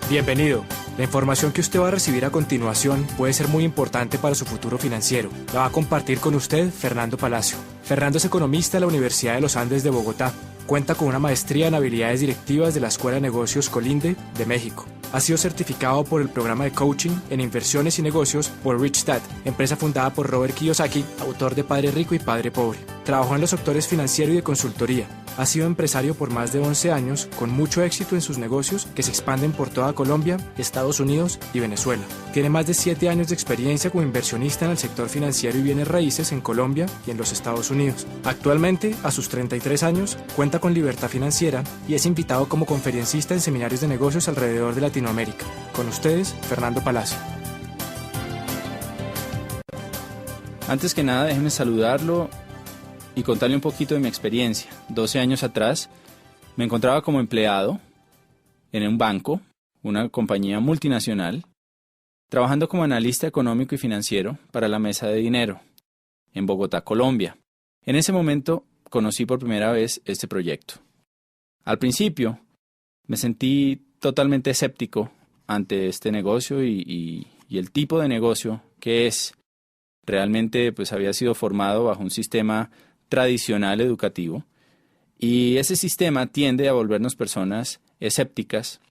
Bienvenido. La información que usted va a recibir a continuación puede ser muy importante para su futuro financiero. La va a compartir con usted Fernando Palacio. Fernando es economista de la Universidad de los Andes de Bogotá. Cuenta con una maestría en habilidades directivas de la Escuela de Negocios Colinde de México. Ha sido certificado por el programa de coaching en inversiones y negocios por Rich Dad, empresa fundada por Robert Kiyosaki, autor de Padre Rico y Padre Pobre. Trabajó en los sectores financiero y de consultoría. Ha sido empresario por más de 11 años, con mucho éxito en sus negocios que se expanden por toda Colombia, Estados Unidos y Venezuela. Tiene más de 7 años de experiencia como inversionista en el sector financiero y bienes raíces en Colombia y en los Estados Unidos. Actualmente, a sus 33 años, cuenta con libertad financiera y es invitado como conferencista en seminarios de negocios alrededor de Latinoamérica. Con ustedes, Fernando Palacio. Antes que nada, déjeme saludarlo y contarle un poquito de mi experiencia. 12 años atrás me encontraba como empleado en un banco, una compañía multinacional, trabajando como analista económico y financiero para la mesa de dinero en Bogotá, Colombia. En ese momento conocí por primera vez este proyecto. Al principio me sentí totalmente escéptico ante este negocio y el tipo de negocio que es. Realmente pues había sido formado bajo un sistema tradicional educativo y ese sistema tiende a volvernos personas escépticas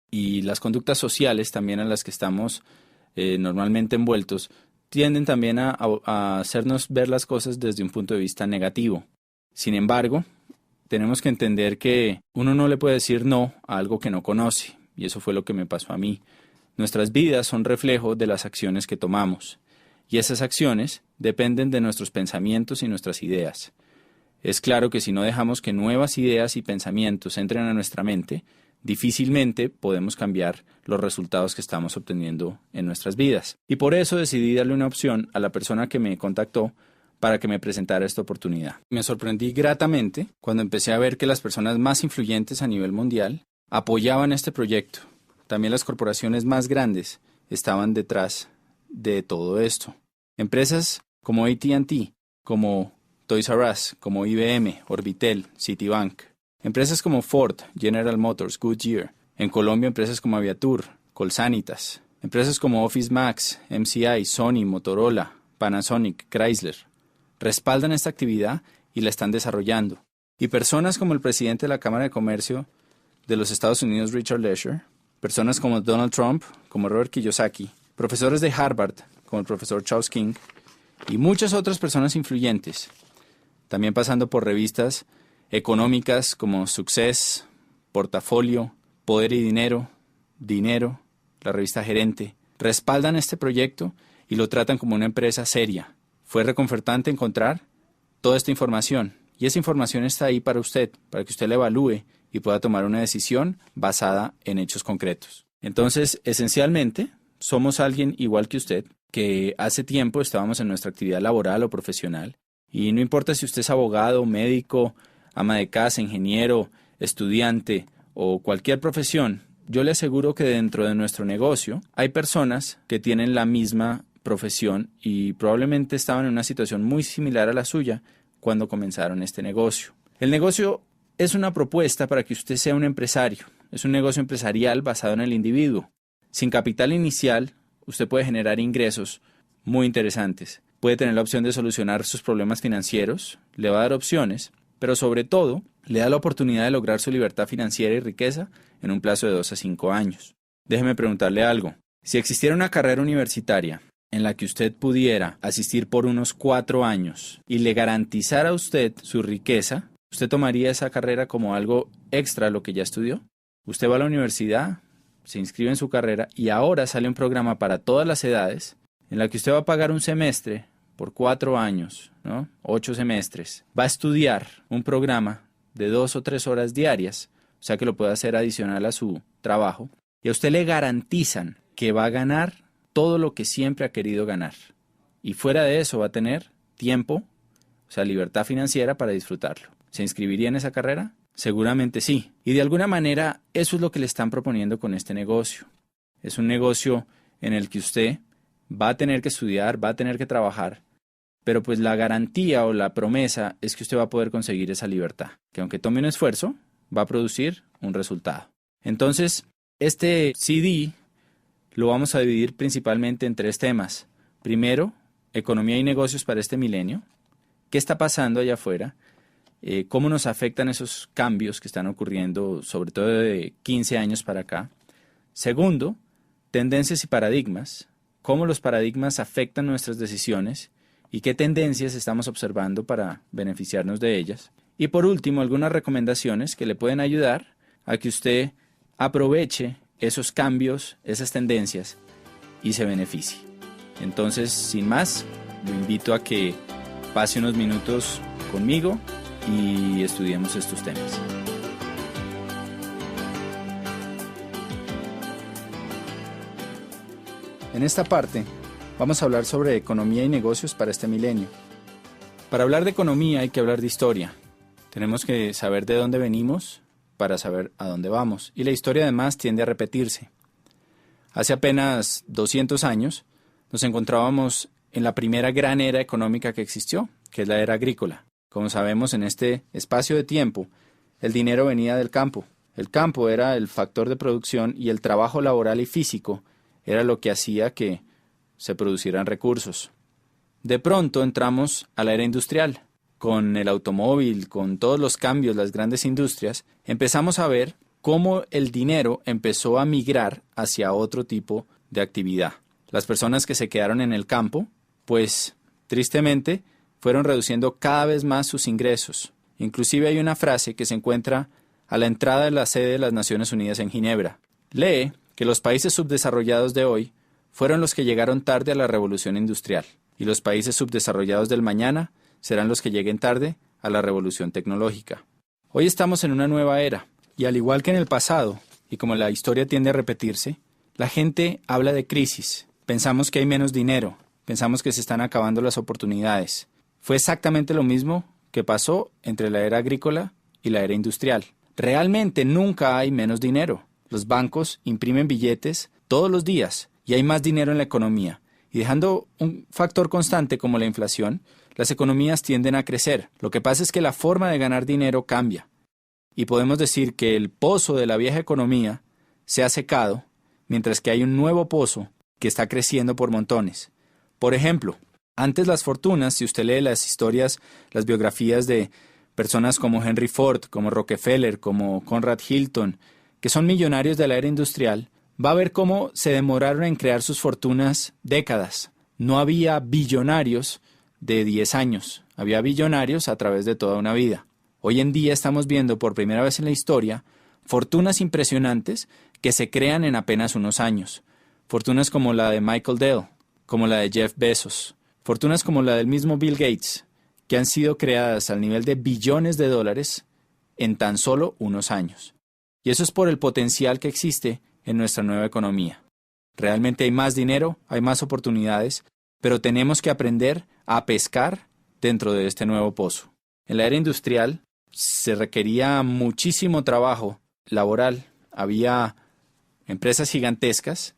y las conductas sociales también a las que estamos normalmente envueltos tienden también a hacernos ver las cosas desde un punto de vista negativo. Sin embargo, tenemos que entender que uno no le puede decir no a algo que no conoce y eso fue lo que me pasó a mí. Nuestras vidas son reflejo de las acciones que tomamos. Y esas acciones dependen de nuestros pensamientos y nuestras ideas. Es claro que si no dejamos que nuevas ideas y pensamientos entren a nuestra mente, difícilmente podemos cambiar los resultados que estamos obteniendo en nuestras vidas. Y por eso decidí darle una opción a la persona que me contactó para que me presentara esta oportunidad. Me sorprendí gratamente cuando empecé a ver que las personas más influyentes a nivel mundial apoyaban este proyecto. También las corporaciones más grandes estaban detrás de todo esto. Empresas como AT&T, como Toys R Us, como IBM, Orbitel, Citibank. Empresas como Ford, General Motors, Goodyear. En Colombia, empresas como Aviatur, Colsanitas. Empresas como Office Max, MCI, Sony, Motorola, Panasonic, Chrysler. Respaldan esta actividad y la están desarrollando. Y personas como el presidente de la Cámara de Comercio de los Estados Unidos, Richard Lesher. Personas como Donald Trump, como Robert Kiyosaki. Profesores de Harvard, como el profesor Charles King, y muchas otras personas influyentes, también pasando por revistas económicas como Success, Portafolio, Poder y Dinero, Dinero, la revista Gerente, respaldan este proyecto y lo tratan como una empresa seria. Fue reconfortante encontrar toda esta información, y esa información está ahí para usted, para que usted la evalúe y pueda tomar una decisión basada en hechos concretos. Entonces, esencialmente, somos alguien igual que usted, que hace tiempo estábamos en nuestra actividad laboral o profesional, y no importa si usted es abogado, médico, ama de casa, ingeniero, estudiante o cualquier profesión, yo le aseguro que dentro de nuestro negocio hay personas que tienen la misma profesión y probablemente estaban en una situación muy similar a la suya cuando comenzaron este negocio. El negocio es una propuesta para que usted sea un empresario, es un negocio empresarial basado en el individuo. Sin capital inicial, usted puede generar ingresos muy interesantes. Puede tener la opción de solucionar sus problemas financieros, le va a dar opciones, pero sobre todo, le da la oportunidad de lograr su libertad financiera y riqueza en un plazo de 2 a 5 años. Déjeme preguntarle algo. Si existiera una carrera universitaria en la que usted pudiera asistir por unos 4 años y le garantizara a usted su riqueza, ¿usted tomaría esa carrera como algo extra a lo que ya estudió? Usted va a la universidad, se inscribe en su carrera y ahora sale un programa para todas las edades en la que usted va a pagar un semestre por 4 años, ¿no? 8 semestres. Va a estudiar un programa de 2 o 3 horas diarias, o sea que lo puede hacer adicional a su trabajo, y a usted le garantizan que va a ganar todo lo que siempre ha querido ganar. Y fuera de eso va a tener tiempo, o sea, libertad financiera para disfrutarlo. ¿Se inscribiría en esa carrera? Seguramente sí. Y de alguna manera eso es lo que le están proponiendo con este negocio. Es un negocio en el que usted va a tener que estudiar, va a tener que trabajar, pero pues la garantía o la promesa es que usted va a poder conseguir esa libertad, que aunque tome un esfuerzo, va a producir un resultado. Entonces, Este CD lo vamos a dividir principalmente en 3 temas. Primero, economía y negocios para este milenio. ¿Qué está pasando allá afuera? ¿Cómo nos afectan esos cambios que están ocurriendo, sobre todo de 15 años para acá? Segundo, tendencias y paradigmas. ¿Cómo los paradigmas afectan nuestras decisiones? ¿Y qué tendencias estamos observando para beneficiarnos de ellas? Y por último, algunas recomendaciones que le pueden ayudar a que usted aproveche esos cambios, esas tendencias y se beneficie. Entonces, sin más, lo invito a que pase unos minutos conmigo y estudiemos estos temas. En esta parte vamos a hablar sobre economía y negocios para este milenio. Para hablar de economía hay que hablar de historia. Tenemos que saber de dónde venimos para saber a dónde vamos. Y la historia además tiende a repetirse. Hace apenas 200 años nos encontrábamos en la primera gran era económica que existió, que es la era agrícola. Como sabemos, en este espacio de tiempo, el dinero venía del campo. El campo era el factor de producción y el trabajo laboral y físico era lo que hacía que se producieran recursos. De pronto entramos a la era industrial. Con el automóvil, con todos los cambios, las grandes industrias, empezamos a ver cómo el dinero empezó a migrar hacia otro tipo de actividad. Las personas que se quedaron en el campo, pues tristemente, fueron reduciendo cada vez más sus ingresos. Inclusive hay una frase que se encuentra a la entrada de la sede de las Naciones Unidas en Ginebra. Lee que los países subdesarrollados de hoy fueron los que llegaron tarde a la revolución industrial, y los países subdesarrollados del mañana serán los que lleguen tarde a la revolución tecnológica. Hoy estamos en una nueva era, y al igual que en el pasado, y como la historia tiende a repetirse, la gente habla de crisis. Pensamos que hay menos dinero, pensamos que se están acabando las oportunidades. Fue exactamente lo mismo que pasó entre la era agrícola y la era industrial. Realmente nunca hay menos dinero. Los bancos imprimen billetes todos los días y hay más dinero en la economía. Y dejando un factor constante como la inflación, las economías tienden a crecer. Lo que pasa es que la forma de ganar dinero cambia. Y podemos decir que el pozo de la vieja economía se ha secado, mientras que hay un nuevo pozo que está creciendo por montones. Por ejemplo, antes las fortunas, si usted lee las historias, las biografías de personas como Henry Ford, como Rockefeller, como Conrad Hilton, que son millonarios de la era industrial, va a ver cómo se demoraron en crear sus fortunas décadas. No había billonarios de 10 años, había billonarios a través de toda una vida. Hoy en día estamos viendo por primera vez en la historia fortunas impresionantes que se crean en apenas unos años. Fortunas como la de Michael Dell, como la de Jeff Bezos, fortunas como la del mismo Bill Gates, que han sido creadas al nivel de billones de dólares en tan solo unos años. Y eso es por el potencial que existe en nuestra nueva economía. Realmente hay más dinero, hay más oportunidades, pero tenemos que aprender a pescar dentro de este nuevo pozo. En la era industrial se requería muchísimo trabajo laboral, había empresas gigantescas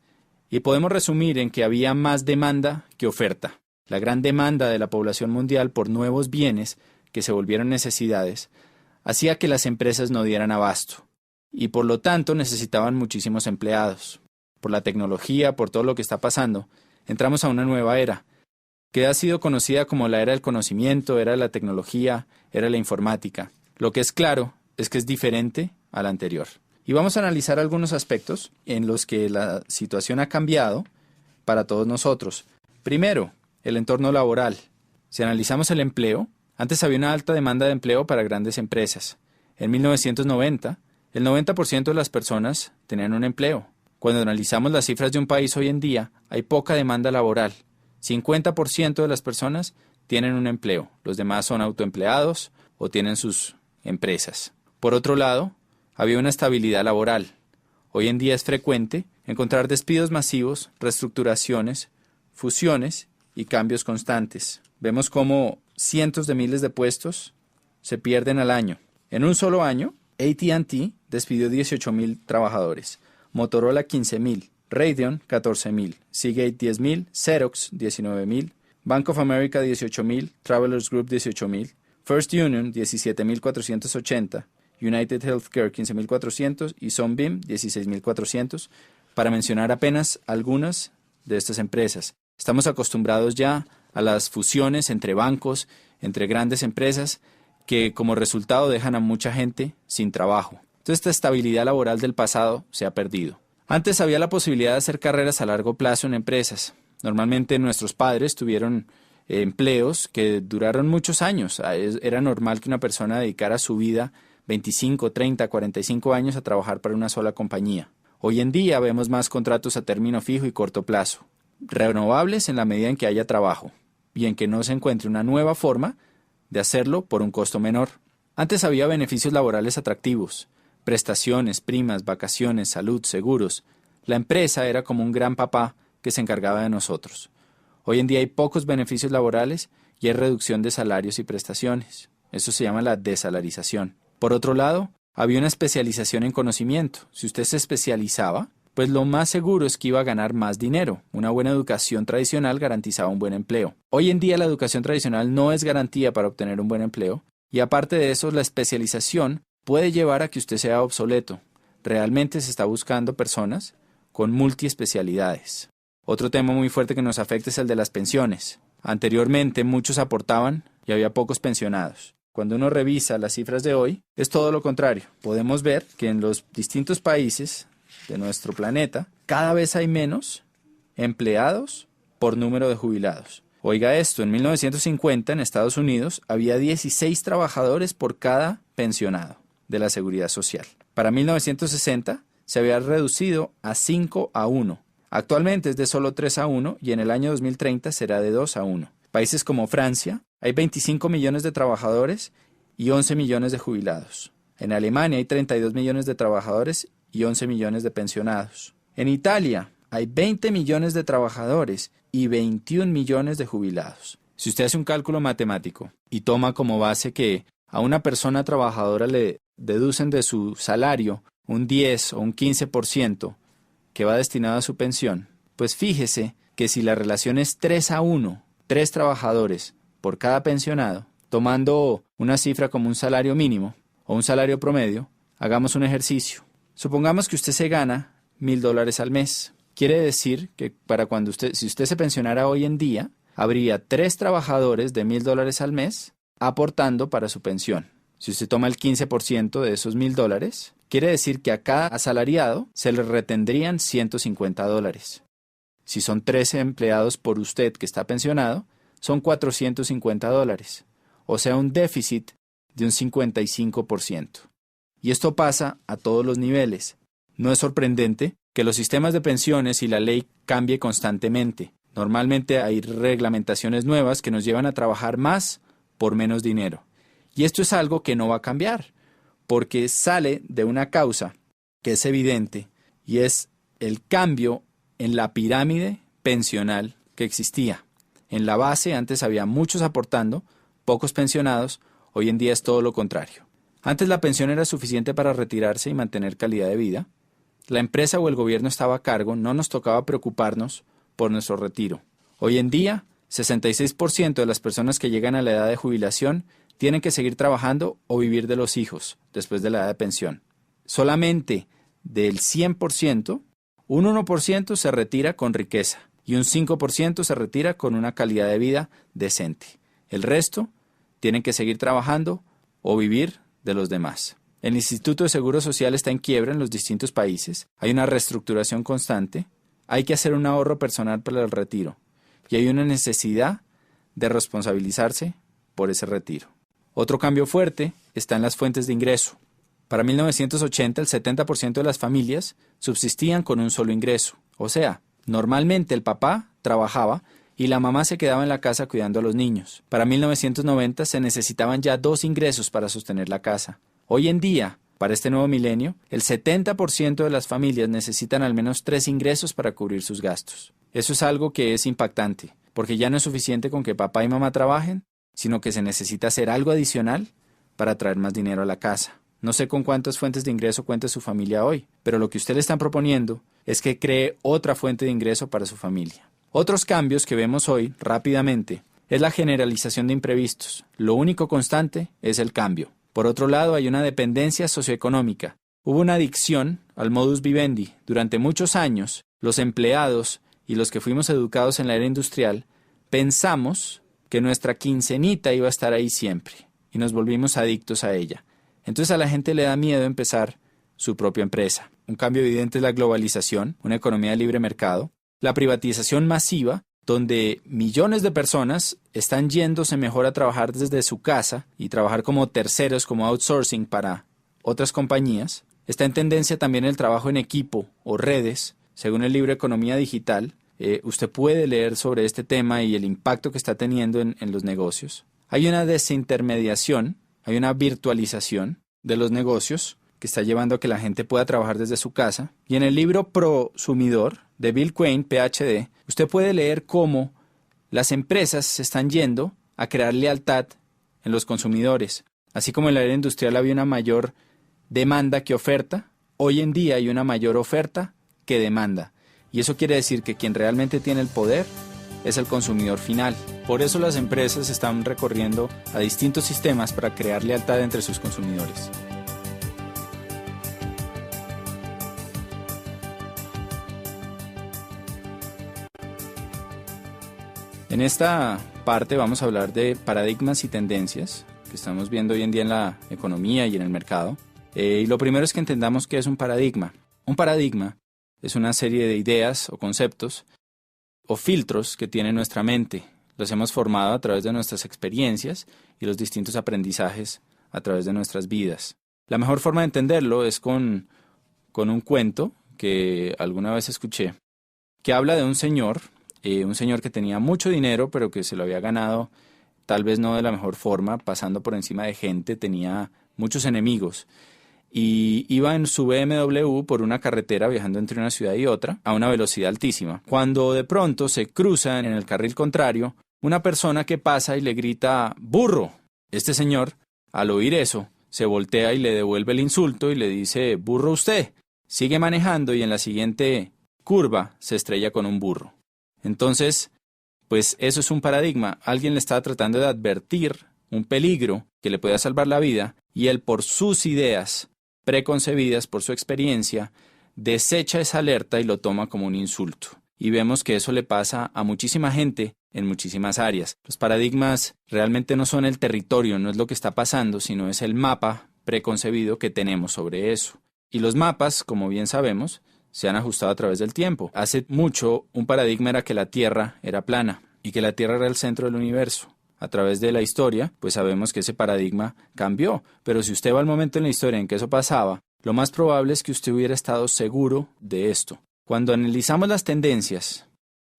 y podemos resumir en que había más demanda que oferta. La gran demanda de la población mundial por nuevos bienes que se volvieron necesidades hacía que las empresas no dieran abasto y por lo tanto necesitaban muchísimos empleados. Por la tecnología, por todo lo que está pasando, entramos a una nueva era que ha sido conocida como la era del conocimiento, era de la tecnología, era de la informática. Lo que es claro es que es diferente a la anterior. Y vamos a analizar algunos aspectos en los que la situación ha cambiado para todos nosotros. Primero, el entorno laboral. Si analizamos el empleo, antes había una alta demanda de empleo para grandes empresas. En 1990, el 90% de las personas tenían un empleo. Cuando analizamos las cifras de un país hoy en día, hay poca demanda laboral. 50% de las personas tienen un empleo. Los demás son autoempleados o tienen sus empresas. Por otro lado, había una estabilidad laboral. Hoy en día es frecuente encontrar despidos masivos, reestructuraciones, fusiones y cambios constantes. Vemos cómo cientos de miles de puestos se pierden al año. En un solo año, AT&T despidió 18,000 trabajadores, Motorola 15,000, Radeon 14,000, Seagate 10,000, Xerox 19,000, Bank of America 18,000, Travelers Group 18,000, First Union 17,480 United Healthcare 15.400 y Sunbeam 16.400, para mencionar apenas algunas de estas empresas. Estamos acostumbrados ya a las fusiones entre bancos, entre grandes empresas, que como resultado dejan a mucha gente sin trabajo. Entonces esta estabilidad laboral del pasado se ha perdido. Antes había la posibilidad de hacer carreras a largo plazo en empresas. Normalmente nuestros padres tuvieron empleos que duraron muchos años. Era normal que una persona dedicara su vida 25, 30, 45 años a trabajar para una sola compañía. Hoy en día vemos más contratos a término fijo y corto plazo, renovables en la medida en que haya trabajo y en que no se encuentre una nueva forma de hacerlo por un costo menor. Antes había beneficios laborales atractivos, prestaciones, primas, vacaciones, salud, seguros. La empresa era como un gran papá que se encargaba de nosotros. Hoy en día hay pocos beneficios laborales y hay reducción de salarios y prestaciones. Eso se llama la desalarización. Por otro lado, había una especialización en conocimiento. Si usted se especializaba, pues lo más seguro es que iba a ganar más dinero. Una buena educación tradicional garantizaba un buen empleo. Hoy en día la educación tradicional no es garantía para obtener un buen empleo, y aparte de eso, la especialización puede llevar a que usted sea obsoleto. Realmente se está buscando personas con multiespecialidades. Otro tema muy fuerte que nos afecta es el de las pensiones. Anteriormente muchos aportaban y había pocos pensionados. Cuando uno revisa las cifras de hoy, es todo lo contrario. Podemos ver que en los distintos países de nuestro planeta, cada vez hay menos empleados por número de jubilados. Oiga esto, en 1950 en Estados Unidos había 16 trabajadores por cada pensionado de la Seguridad Social. Para 1960 se había reducido a 5 a 1. Actualmente es de solo 3 a 1 y en el año 2030 será de 2 a 1. Países como Francia, hay 25 millones de trabajadores y 11 millones de jubilados. En Alemania hay 32 millones de trabajadores y 11 millones de pensionados. En Italia hay 20 millones de trabajadores y 21 millones de jubilados. Si usted hace un cálculo matemático y toma como base que a una persona trabajadora le deducen de su salario un 10 o un 15% que va destinado a su pensión, pues fíjese que si la relación es 3 a 1, 3 trabajadores por cada pensionado, tomando una cifra como un salario mínimo o un salario promedio, hagamos un ejercicio. Supongamos que usted se gana $1,000 al mes. Quiere decir que si usted se pensionara hoy en día, habría 3 trabajadores de $1,000 al mes aportando para su pensión. Si usted toma el 15% de esos $1,000, quiere decir que a cada asalariado se le retendrían $150. Si son 13 empleados por usted que está pensionado, son $450, o sea, un déficit de un 55%. Y esto pasa a todos los niveles. No es sorprendente que los sistemas de pensiones y la ley cambie constantemente. Normalmente hay reglamentaciones nuevas que nos llevan a trabajar más por menos dinero. Y esto es algo que no va a cambiar, porque sale de una causa que es evidente, y es el cambio en la pirámide pensional que existía. En la base antes había muchos aportando, pocos pensionados, hoy en día es todo lo contrario. Antes la pensión era suficiente para retirarse y mantener calidad de vida. La empresa o el gobierno estaba a cargo, no nos tocaba preocuparnos por nuestro retiro. Hoy en día, 66% de las personas que llegan a la edad de jubilación tienen que seguir trabajando o vivir de los hijos después de la edad de pensión. Solamente del 100%, un 1% se retira con riqueza y un 5% se retira con una calidad de vida decente. El resto tienen que seguir trabajando o vivir de los demás. El Instituto de Seguro Social está en quiebra en los distintos países, hay una reestructuración constante, hay que hacer un ahorro personal para el retiro y hay una necesidad de responsabilizarse por ese retiro. Otro cambio fuerte está en las fuentes de ingreso. Para 1980 el 70% de las familias subsistían con un solo ingreso, o sea, normalmente el papá trabajaba y la mamá se quedaba en la casa cuidando a los niños. Para 1990 se necesitaban ya 2 ingresos para sostener la casa. Hoy en día, para este nuevo milenio, el 70% de las familias necesitan al menos 3 ingresos para cubrir sus gastos. Eso es algo que es impactante, porque ya no es suficiente con que papá y mamá trabajen, sino que se necesita hacer algo adicional para traer más dinero a la casa. No sé con cuántas fuentes de ingreso cuenta su familia hoy, pero lo que usted le está proponiendo es que cree otra fuente de ingreso para su familia. Otros cambios que vemos hoy, rápidamente, es la generalización de imprevistos. Lo único constante es el cambio. Por otro lado, hay una dependencia socioeconómica. Hubo una adicción al modus vivendi. Durante muchos años, los empleados y los que fuimos educados en la era industrial, pensamos que nuestra quincenita iba a estar ahí siempre y nos volvimos adictos a ella. Entonces a la gente le da miedo empezar su propia empresa. Un cambio evidente es la globalización, una economía de libre mercado, la privatización masiva, donde millones de personas están yéndose mejor a trabajar desde su casa y trabajar como terceros, como outsourcing para otras compañías. Está en tendencia también el trabajo en equipo o redes, según el libro Economía Digital. Usted puede leer sobre este tema y el impacto que está teniendo en los negocios. Hay una desintermediación, hay una virtualización de los negocios que está llevando a que la gente pueda trabajar desde su casa. Y en el libro Prosumidor de Bill Quain, PhD, usted puede leer cómo las empresas se están yendo a crear lealtad en los consumidores. Así como en la era industrial había una mayor demanda que oferta, hoy en día hay una mayor oferta que demanda. Y eso quiere decir que quien realmente tiene el poder es el consumidor final. Por eso las empresas están recorriendo a distintos sistemas para crear lealtad entre sus consumidores. En esta parte vamos a hablar de paradigmas y tendencias que estamos viendo hoy en día en la economía y en el mercado. Y lo primero es que entendamos qué es un paradigma. Un paradigma es una serie de ideas o conceptos o filtros que tiene nuestra mente. Los hemos formado a través de nuestras experiencias y los distintos aprendizajes a través de nuestras vidas. La mejor forma de entenderlo es con un cuento que alguna vez escuché, que habla de un señor que tenía mucho dinero, pero que se lo había ganado tal vez no de la mejor forma, pasando por encima de gente, tenía muchos enemigos. Y iba en su BMW por una carretera viajando entre una ciudad y otra a una velocidad altísima. Cuando de pronto se cruza en el carril contrario una persona que pasa y le grita ¡burro! Este señor, al oír eso, se voltea y le devuelve el insulto y le dice ¡burro usted! Sigue manejando y en la siguiente curva se estrella con un burro. Entonces, pues eso es un paradigma. Alguien le está tratando de advertir un peligro que le pueda salvar la vida y él por sus ideas preconcebidas, por su experiencia, desecha esa alerta y lo toma como un insulto. Y vemos que eso le pasa a muchísima gente en muchísimas áreas. Los paradigmas realmente no son el territorio, no es lo que está pasando, sino es el mapa preconcebido que tenemos sobre eso. Y los mapas, como bien sabemos, se han ajustado a través del tiempo. Hace mucho, un paradigma era que la Tierra era plana y que la Tierra era el centro del universo. A través de la historia, pues sabemos que ese paradigma cambió. Pero si usted va al momento en la historia en que eso pasaba, lo más probable es que usted hubiera estado seguro de esto. Cuando analizamos las tendencias,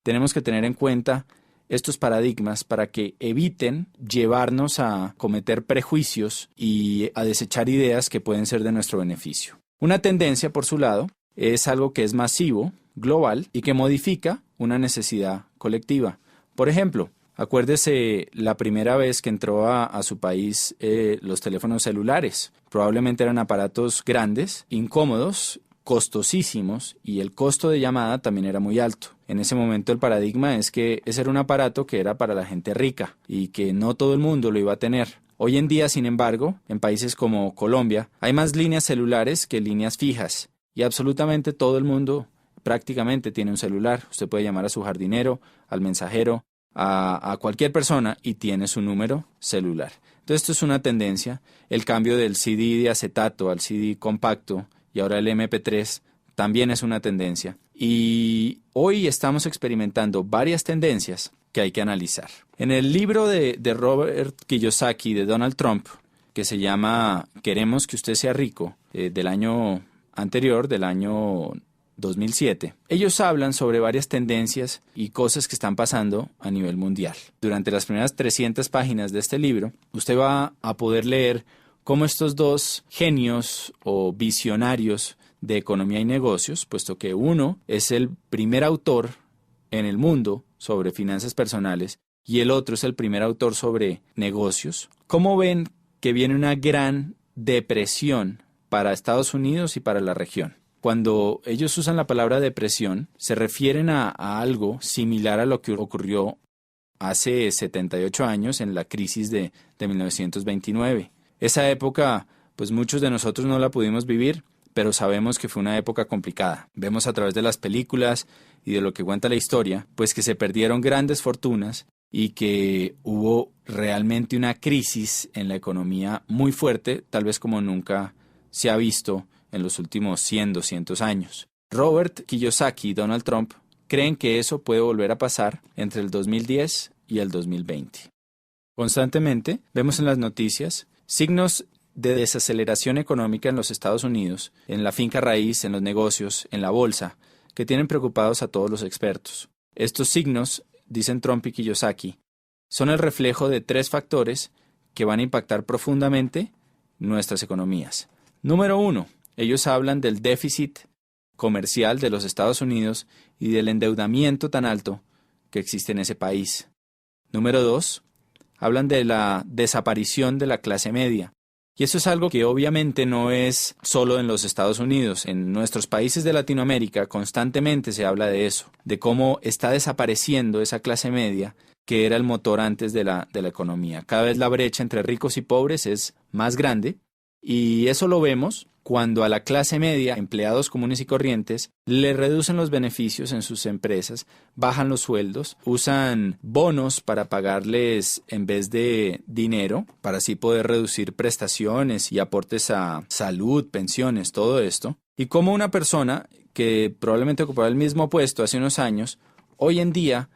tenemos que tener en cuenta estos paradigmas para que eviten llevarnos a cometer prejuicios y a desechar ideas que pueden ser de nuestro beneficio. Una tendencia, por su lado, es algo que es masivo, global y que modifica una necesidad colectiva. Por ejemplo, acuérdese la primera vez que entró a su país los teléfonos celulares. Probablemente eran aparatos grandes, incómodos, costosísimos y el costo de llamada también era muy alto. En ese momento el paradigma es que ese era un aparato que era para la gente rica y que no todo el mundo lo iba a tener. Hoy en día, sin embargo, en países como Colombia, hay más líneas celulares que líneas fijas y absolutamente todo el mundo prácticamente tiene un celular. Usted puede llamar a su jardinero, al mensajero, a cualquier persona y tiene su número celular. Entonces esto es una tendencia. El cambio del CD de acetato al CD compacto y ahora el MP3 también es una tendencia. Y hoy estamos experimentando varias tendencias que hay que analizar. En el libro de Robert Kiyosaki, de Donald Trump, que se llama Queremos que usted sea rico, del año anterior, del año 2007, ellos hablan sobre varias tendencias y cosas que están pasando a nivel mundial. Durante las primeras 300 páginas de este libro, usted va a poder leer cómo estos dos genios o visionarios de economía y negocios, puesto que uno es el primer autor en el mundo sobre finanzas personales y el otro es el primer autor sobre negocios, cómo ven que viene una gran depresión para Estados Unidos y para la región. Cuando ellos usan la palabra depresión, se refieren a algo similar a lo que ocurrió hace 78 años en la crisis de 1929. Esa época, pues muchos de nosotros no la pudimos vivir, pero sabemos que fue una época complicada. Vemos a través de las películas y de lo que cuenta la historia, pues que se perdieron grandes fortunas y que hubo realmente una crisis en la economía muy fuerte, tal vez como nunca se ha visto en los últimos 100, 200 años. Robert Kiyosaki y Donald Trump creen que eso puede volver a pasar entre el 2010 y el 2020. Constantemente vemos en las noticias signos de desaceleración económica en los Estados Unidos, en la finca raíz, en los negocios, en la bolsa, que tienen preocupados a todos los expertos. Estos signos, dicen Trump y Kiyosaki, son el reflejo de 3 factores que van a impactar profundamente nuestras economías. Número 1, ellos hablan del déficit comercial de los Estados Unidos y del endeudamiento tan alto que existe en ese país. Número 2, hablan de la desaparición de la clase media. Y eso es algo que obviamente no es solo en los Estados Unidos. En nuestros países de Latinoamérica constantemente se habla de eso, de cómo está desapareciendo esa clase media que era el motor antes de la economía. Cada vez la brecha entre ricos y pobres es más grande y eso lo vemos cuando a la clase media, empleados comunes y corrientes, le reducen los beneficios en sus empresas, bajan los sueldos, usan bonos para pagarles en vez de dinero, para así poder reducir prestaciones y aportes a salud, pensiones, todo esto. Y como una persona que probablemente ocupaba el mismo puesto hace unos años, hoy en día,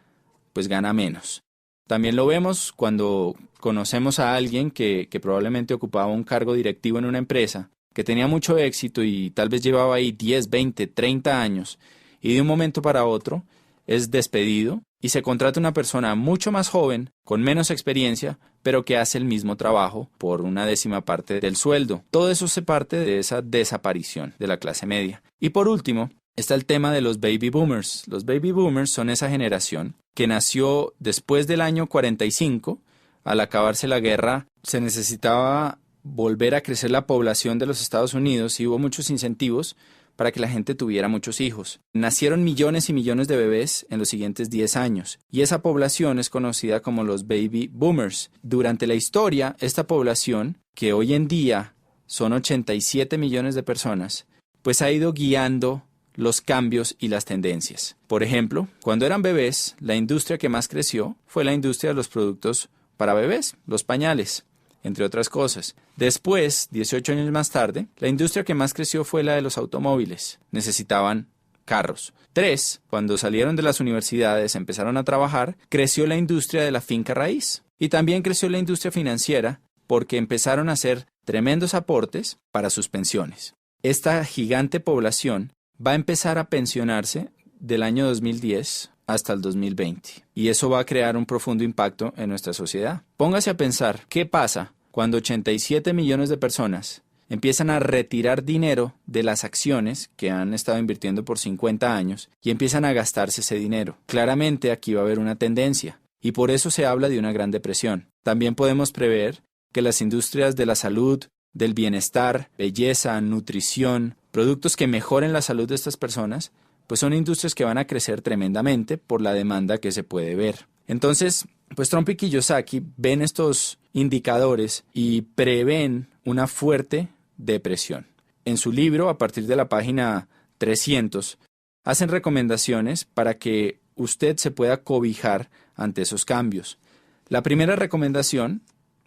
pues gana menos. También lo vemos cuando conocemos a alguien que probablemente ocupaba un cargo directivo en una empresa, que tenía mucho éxito y tal vez llevaba ahí 10, 20, 30 años y de un momento para otro es despedido y se contrata una persona mucho más joven, con menos experiencia, pero que hace el mismo trabajo por una 10ª parte del sueldo. Todo eso se parte de esa desaparición de la clase media. Y por último, está el tema de los baby boomers. Los baby boomers son esa generación que nació después del año 45. Al acabarse la guerra, se necesitaba volver a crecer la población de los Estados Unidos y hubo muchos incentivos para que la gente tuviera muchos hijos. Nacieron millones y millones de bebés en los siguientes 10 años y esa población es conocida como los baby boomers. Durante la historia, esta población, que hoy en día son 87 millones de personas, pues ha ido guiando los cambios y las tendencias. Por ejemplo, cuando eran bebés, la industria que más creció fue la industria de los productos para bebés, los pañales, entre otras cosas. Después, 18 años más tarde, la industria que más creció fue la de los automóviles. Necesitaban carros. 3, cuando salieron de las universidades, empezaron a trabajar, creció la industria de la finca raíz. Y también creció la industria financiera porque empezaron a hacer tremendos aportes para sus pensiones. Esta gigante población va a empezar a pensionarse del año 2010 hasta el 2020. Y eso va a crear un profundo impacto en nuestra sociedad. Póngase a pensar, ¿qué pasa cuando 87 millones de personas empiezan a retirar dinero de las acciones que han estado invirtiendo por 50 años y empiezan a gastarse ese dinero? Claramente aquí va a haber una tendencia y por eso se habla de una gran depresión. También podemos prever que las industrias de la salud, del bienestar, belleza, nutrición, productos que mejoren la salud de estas personas, pues son industrias que van a crecer tremendamente por la demanda que se puede ver. Entonces, pues Trump y Kiyosaki ven estos indicadores y prevén una fuerte depresión. En su libro, a partir de la página 300, hacen recomendaciones para que usted se pueda cobijar ante esos cambios. La primera recomendación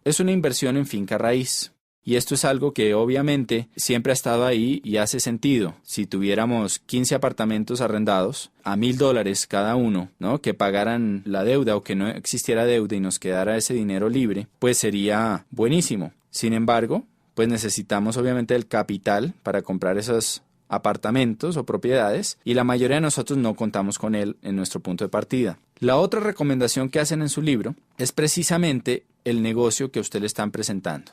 es una inversión en finca raíz. Y esto es algo que obviamente siempre ha estado ahí y hace sentido. Si tuviéramos 15 apartamentos arrendados a $1,000 cada uno, ¿no?, que pagaran la deuda o que no existiera deuda y nos quedara ese dinero libre, pues sería buenísimo. Sin embargo, pues necesitamos obviamente el capital para comprar esos apartamentos o propiedades y la mayoría de nosotros no contamos con él en nuestro punto de partida. La otra recomendación que hacen en su libro es precisamente el negocio que a usted le están presentando.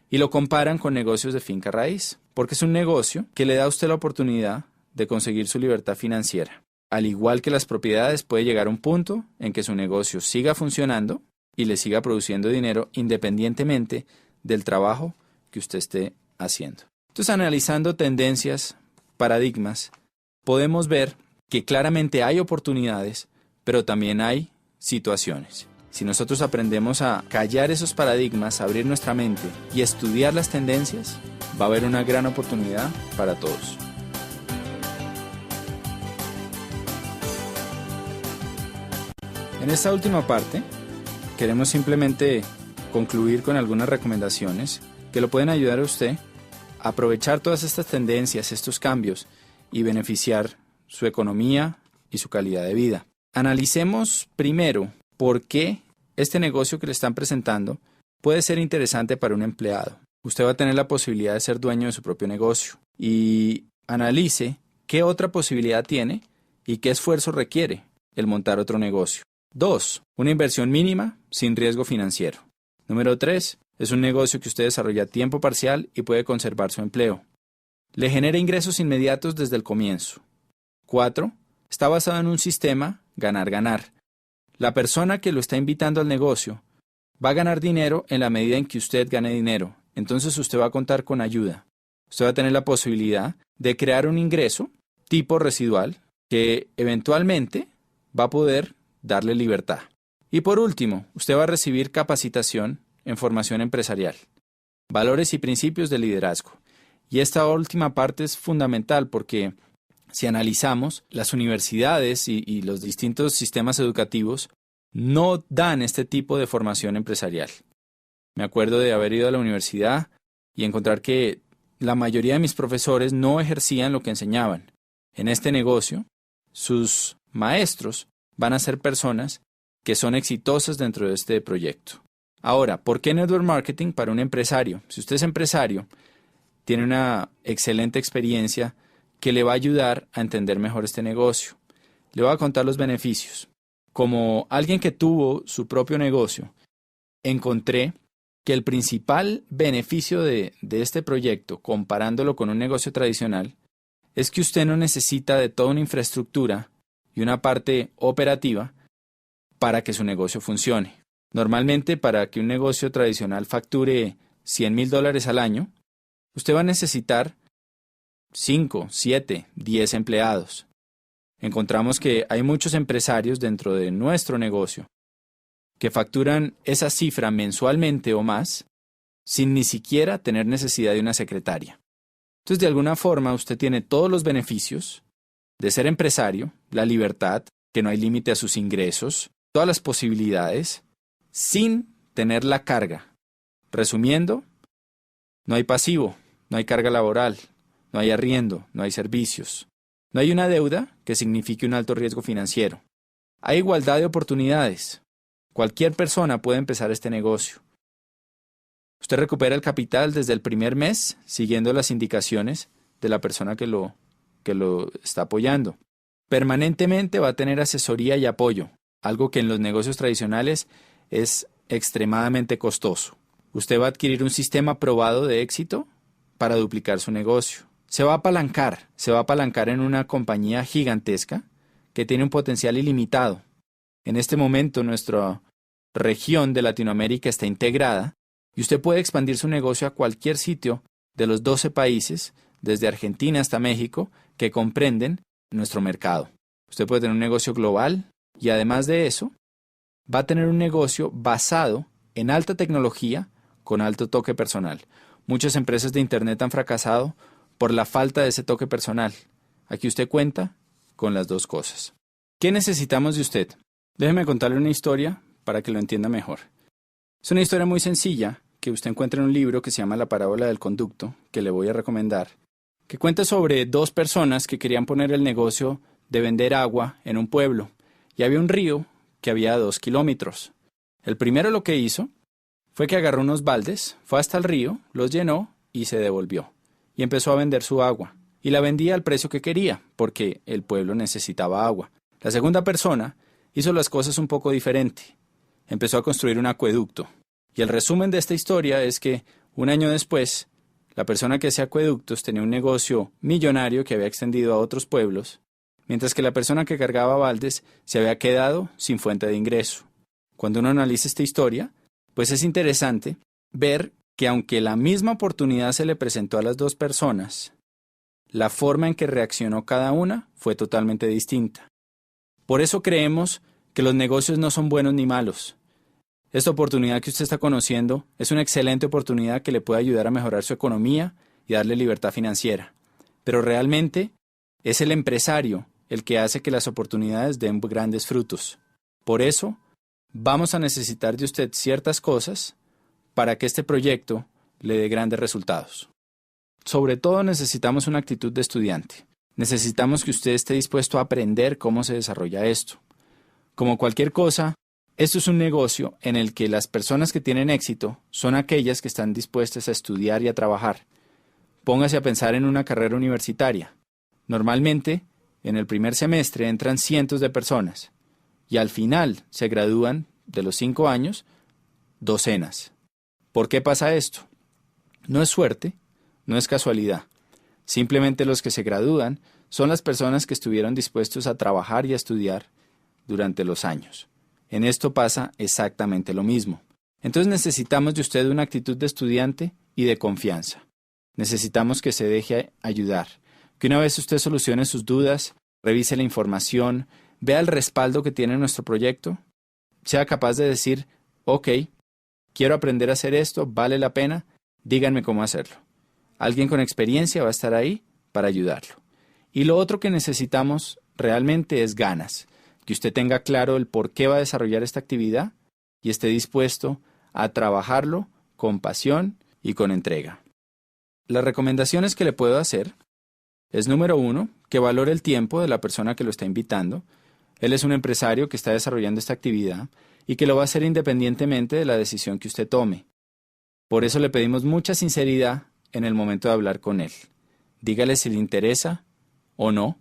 Y lo comparan con negocios de finca raíz, porque es un negocio que le da a usted la oportunidad de conseguir su libertad financiera. Al igual que las propiedades, puede llegar a un punto en que su negocio siga funcionando y le siga produciendo dinero independientemente del trabajo que usted esté haciendo. Entonces, analizando tendencias, paradigmas, podemos ver que claramente hay oportunidades, pero también hay situaciones. Si nosotros aprendemos a callar esos paradigmas, abrir nuestra mente y estudiar las tendencias, va a haber una gran oportunidad para todos. En esta última parte, queremos simplemente concluir con algunas recomendaciones que lo pueden ayudar a usted a aprovechar todas estas tendencias, estos cambios y beneficiar su economía y su calidad de vida. Analicemos primero por qué este negocio que le están presentando puede ser interesante para un empleado. Usted va a tener la posibilidad de ser dueño de su propio negocio y analice qué otra posibilidad tiene y qué esfuerzo requiere el montar otro negocio. 2. Una inversión mínima sin riesgo financiero. Número 3. Es un negocio que usted desarrolla a tiempo parcial y puede conservar su empleo. Le genera ingresos inmediatos desde el comienzo. 4. Está basado en un sistema ganar-ganar. La persona que lo está invitando al negocio va a ganar dinero en la medida en que usted gane dinero. Entonces usted va a contar con ayuda. Usted va a tener la posibilidad de crear un ingreso tipo residual que eventualmente va a poder darle libertad. Y por último, usted va a recibir capacitación en formación empresarial, valores y principios de liderazgo. Y esta última parte es fundamental porque si analizamos, las universidades y los distintos sistemas educativos no dan este tipo de formación empresarial. Me acuerdo de haber ido a la universidad y encontrar que la mayoría de mis profesores no ejercían lo que enseñaban. En este negocio, sus maestros van a ser personas que son exitosas dentro de este proyecto. Ahora, ¿por qué network marketing para un empresario? Si usted es empresario, tiene una excelente experiencia que le va a ayudar a entender mejor este negocio. Le voy a contar los beneficios. Como alguien que tuvo su propio negocio, encontré que el principal beneficio de este proyecto, comparándolo con un negocio tradicional, es que usted no necesita de toda una infraestructura y una parte operativa para que su negocio funcione. Normalmente, para que un negocio tradicional facture $100,000 al año, usted va a necesitar 5, 7, 10 empleados. Encontramos que hay muchos empresarios dentro de nuestro negocio que facturan esa cifra mensualmente o más sin ni siquiera tener necesidad de una secretaria. Entonces, de alguna forma, usted tiene todos los beneficios de ser empresario, la libertad, que no hay límite a sus ingresos, todas las posibilidades, sin tener la carga. Resumiendo, no hay pasivo, no hay carga laboral, no hay arriendo, no hay servicios. No hay una deuda que signifique un alto riesgo financiero. Hay igualdad de oportunidades. Cualquier persona puede empezar este negocio. Usted recupera el capital desde el primer mes siguiendo las indicaciones de la persona que lo está apoyando. Permanentemente va a tener asesoría y apoyo, algo que en los negocios tradicionales es extremadamente costoso. Usted va a adquirir un sistema probado de éxito para duplicar su negocio. Se va a apalancar en una compañía gigantesca que tiene un potencial ilimitado. En este momento nuestra región de Latinoamérica está integrada y usted puede expandir su negocio a cualquier sitio de los 12 países, desde Argentina hasta México, que comprenden nuestro mercado. Usted puede tener un negocio global y además de eso, va a tener un negocio basado en alta tecnología con alto toque personal. Muchas empresas de Internet han fracasado por la falta de ese toque personal. Aquí usted cuenta con las dos cosas. ¿Qué necesitamos de usted? Déjeme contarle una historia para que lo entienda mejor. Es una historia muy sencilla que usted encuentra en un libro que se llama La parábola del conducto, que le voy a recomendar, que cuenta sobre dos personas que querían poner el negocio de vender agua en un pueblo, y había un río que había 2 kilómetros. El primero lo que hizo fue que agarró unos baldes, fue hasta el río, los llenó y se devolvió. Y empezó a vender su agua. Y la vendía al precio que quería, porque el pueblo necesitaba agua. La segunda persona hizo las cosas un poco diferente. Empezó a construir un acueducto. Y el resumen de esta historia es que, un año después, la persona que hacía acueductos tenía un negocio millonario que había extendido a otros pueblos, mientras que la persona que cargaba baldes se había quedado sin fuente de ingreso. Cuando uno analiza esta historia, pues es interesante ver que aunque la misma oportunidad se le presentó a las dos personas, la forma en que reaccionó cada una fue totalmente distinta. Por eso creemos que los negocios no son buenos ni malos, Esta oportunidad que usted está conociendo es una excelente oportunidad que le puede ayudar a mejorar su economía y darle libertad financiera. Pero realmente es el empresario el que hace que las oportunidades den grandes frutos. Por eso, vamos a necesitar de usted ciertas cosas para que este proyecto le dé grandes resultados. Sobre todo necesitamos una actitud de estudiante. Necesitamos que usted esté dispuesto a aprender cómo se desarrolla esto. Como cualquier cosa, esto es un negocio en el que las personas que tienen éxito son aquellas que están dispuestas a estudiar y a trabajar. Póngase a pensar en una carrera universitaria. Normalmente, en el primer semestre entran cientos de personas y al final se gradúan de los 5 años docenas. ¿Por qué pasa esto? No es suerte, no es casualidad. Simplemente los que se gradúan son las personas que estuvieron dispuestos a trabajar y a estudiar durante los años. En esto pasa exactamente lo mismo. Entonces necesitamos de usted una actitud de estudiante y de confianza. Necesitamos que se deje ayudar, que una vez usted solucione sus dudas, revise la información, vea el respaldo que tiene nuestro proyecto, sea capaz de decir, ok, quiero aprender a hacer esto, vale la pena, díganme cómo hacerlo. Alguien con experiencia va a estar ahí para ayudarlo. Y lo otro que necesitamos realmente es ganas, que usted tenga claro el por qué va a desarrollar esta actividad y esté dispuesto a trabajarlo con pasión y con entrega. Las recomendaciones que le puedo hacer es, número 1, que valore el tiempo de la persona que lo está invitando. Él es un empresario que está desarrollando esta actividad y que lo va a hacer independientemente de la decisión que usted tome. Por eso le pedimos mucha sinceridad en el momento de hablar con él. Dígale si le interesa o no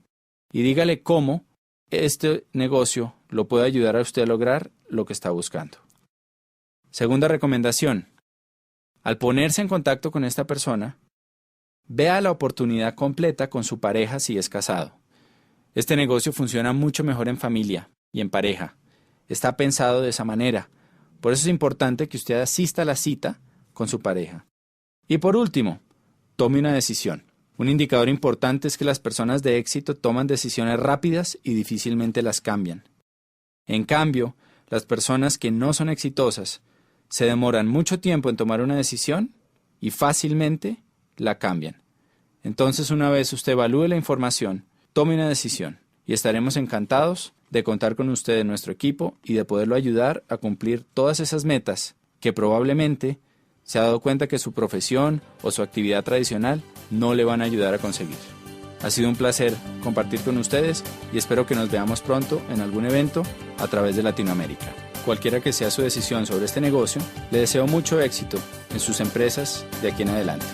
y dígale cómo este negocio lo puede ayudar a usted a lograr lo que está buscando. Segunda recomendación. Al ponerse en contacto con esta persona, vea la oportunidad completa con su pareja si es casado. Este negocio funciona mucho mejor en familia y en pareja. Está pensado de esa manera. Por eso es importante que usted asista a la cita con su pareja. Y por último, tome una decisión. Un indicador importante es que las personas de éxito toman decisiones rápidas y difícilmente las cambian. En cambio, las personas que no son exitosas se demoran mucho tiempo en tomar una decisión y fácilmente la cambian. Entonces, una vez usted evalúe la información, tome una decisión y estaremos encantados de contar con usted en nuestro equipo y de poderlo ayudar a cumplir todas esas metas que probablemente se ha dado cuenta que su profesión o su actividad tradicional no le van a ayudar a conseguir. Ha sido un placer compartir con ustedes y espero que nos veamos pronto en algún evento a través de Latinoamérica. Cualquiera que sea su decisión sobre este negocio, le deseo mucho éxito en sus empresas de aquí en adelante.